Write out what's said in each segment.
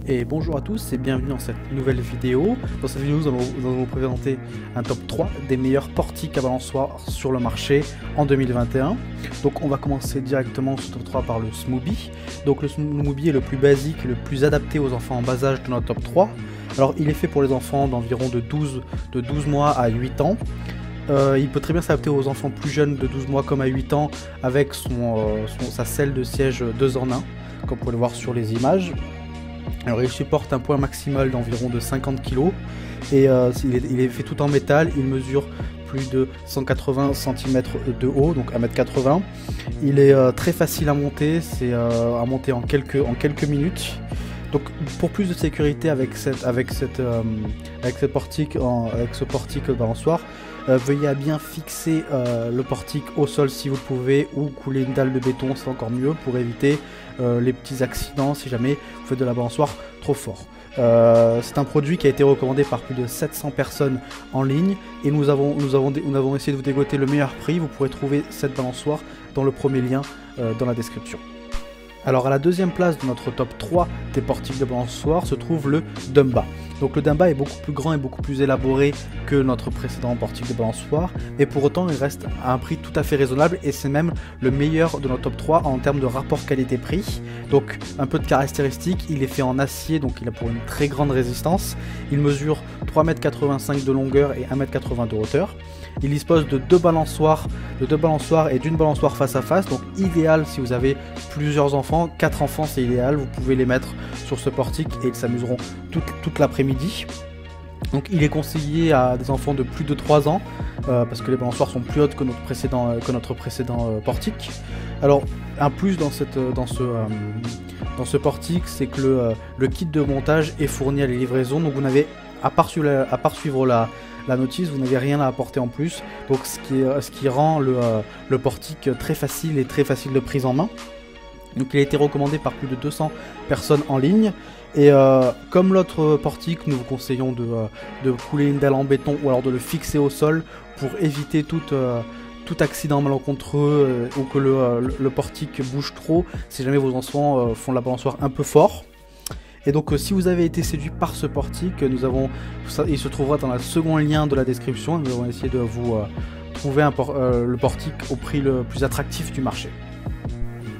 Et bonjour à tous et bienvenue dans cette nouvelle vidéo. Dans cette vidéo, nous allons vous présenter un top 3 des meilleurs portiques à balançoire sur le marché en 2021. Donc on va commencer directement ce top 3 par le Smooby. Donc le Smooby est le plus basique et le plus adapté aux enfants en bas âge de notre top 3. Alors il est fait pour les enfants d'environ de 12 mois à 8 ans. Il peut très bien s'adapter aux enfants plus jeunes de 12 mois comme à 8 ans avec sa selle de siège 2 en 1, comme vous pouvez le voir sur les images. Alors il supporte un poids maximal d'environ de 50 kg et il est fait tout en métal, il mesure plus de 180 cm de haut, donc 1,80 m. Il est très facile à monter, c'est à monter en quelques minutes. Donc pour plus de sécurité avec ce portique balançoire, veuillez à bien fixer le portique au sol si vous le pouvez, ou couler une dalle de béton, c'est encore mieux pour éviter les petits accidents si jamais vous faites de la balançoire trop fort. C'est un produit qui a été recommandé par plus de 700 personnes en ligne et nous avons essayé de vous dégoter le meilleur prix. Vous pourrez trouver cette balançoire dans le premier lien dans la description. Alors à la deuxième place de notre top 3 des portiques de balançoire se trouve le Dumba. Donc le Dumba est beaucoup plus grand et beaucoup plus élaboré que notre précédent portique de balançoire, mais pour autant il reste à un prix tout à fait raisonnable et c'est même le meilleur de notre top 3 en termes de rapport qualité-prix. Donc un peu de caractéristiques, il est fait en acier, donc il a pour une très grande résistance. Il mesure 3,85 m de longueur et 1,80 m de hauteur. Il dispose de deux balançoires et d'une balançoire face à face, donc idéal si vous avez plusieurs enfants. 4 enfants c'est idéal, vous pouvez les mettre sur ce portique et ils s'amuseront toute l'après-midi. Donc il est conseillé à des enfants de plus de 3 ans parce que les balançoires sont plus hautes que notre précédent portique. Alors un plus dans ce portique, c'est que le kit de montage est fourni à la livraison, donc vous n'avez à part suivre la notice, vous n'avez rien à apporter en plus, donc ce qui rend le portique très facile et très facile de prise en main. Donc il a été recommandé par plus de 200 personnes en ligne et comme l'autre portique, nous vous conseillons de couler une dalle en béton ou alors de le fixer au sol pour éviter tout accident malencontreux ou que le portique bouge trop si jamais vos enfants font la balançoire un peu fort. Et donc si vous avez été séduit par ce portique, il se trouvera dans le second lien de la description. Nous allons essayer de vous trouver le portique au prix le plus attractif du marché.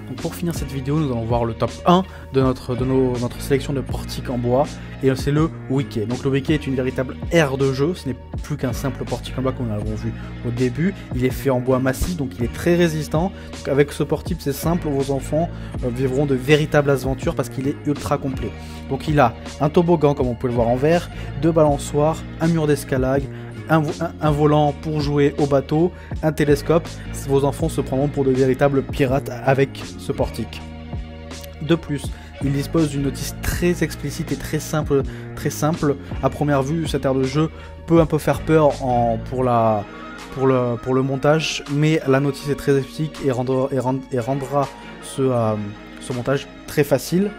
Donc pour finir cette vidéo, nous allons voir le top 1 de notre sélection de portiques en bois, et c'est le Wicked. Donc le Wicked est une véritable aire de jeu, ce n'est plus qu'un simple portique en bois comme nous l'avons vu au début. Il est fait en bois massif, donc il est très résistant. Donc avec ce portique, c'est simple, vos enfants vivront de véritables aventures parce qu'il est ultra complet. Donc il a un toboggan comme on peut le voir en vert, deux balançoires, un mur d'escalade, un volant pour jouer au bateau, un télescope. Vos enfants se prendront pour de véritables pirates avec ce portique. De plus, il dispose d'une notice très explicite et très simple. À première vue, cette aire de jeu peut un peu faire peur pour le montage, mais la notice est très explicite et rendra ce montage très facile.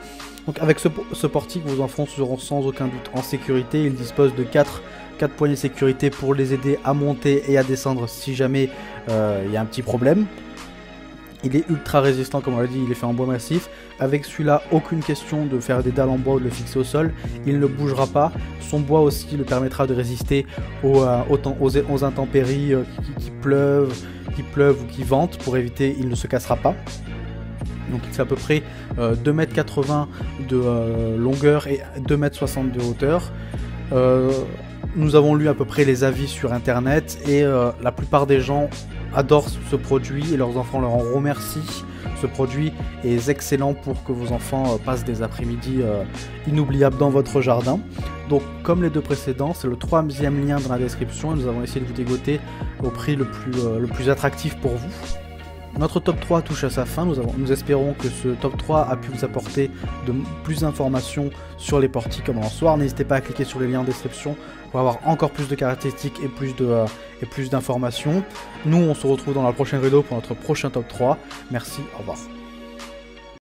Donc avec ce portique, vos enfants seront sans aucun doute en sécurité. Il dispose de 4 poignées de sécurité pour les aider à monter et à descendre si jamais il y a un petit problème. Il est ultra résistant, comme on l'a dit, il est fait en bois massif. Avec celui-là, aucune question de faire des dalles en bois ou de le fixer au sol. Il ne bougera pas. Son bois aussi le permettra de résister aux intempéries, qui pleuvent ou qui ventent. Pour éviter, il ne se cassera pas. Donc il fait à peu près 2,80 m de longueur et 2,60 m de hauteur. Nous avons lu à peu près les avis sur internet et la plupart des gens adorent ce produit et leurs enfants leur en remercient. Ce produit est excellent pour que vos enfants passent des après-midi inoubliables dans votre jardin. Donc comme les deux précédents, c'est le 3e lien dans la description et nous avons essayé de vous dégoter au prix le plus attractif pour vous. Notre top 3 touche à sa fin, nous espérons que ce top 3 a pu vous apporter plus d'informations sur les portiques en balançoire. N'hésitez pas à cliquer sur les liens en description pour avoir encore plus de caractéristiques et plus d'informations. Nous on se retrouve dans la prochaine vidéo pour notre prochain top 3. Merci, au revoir.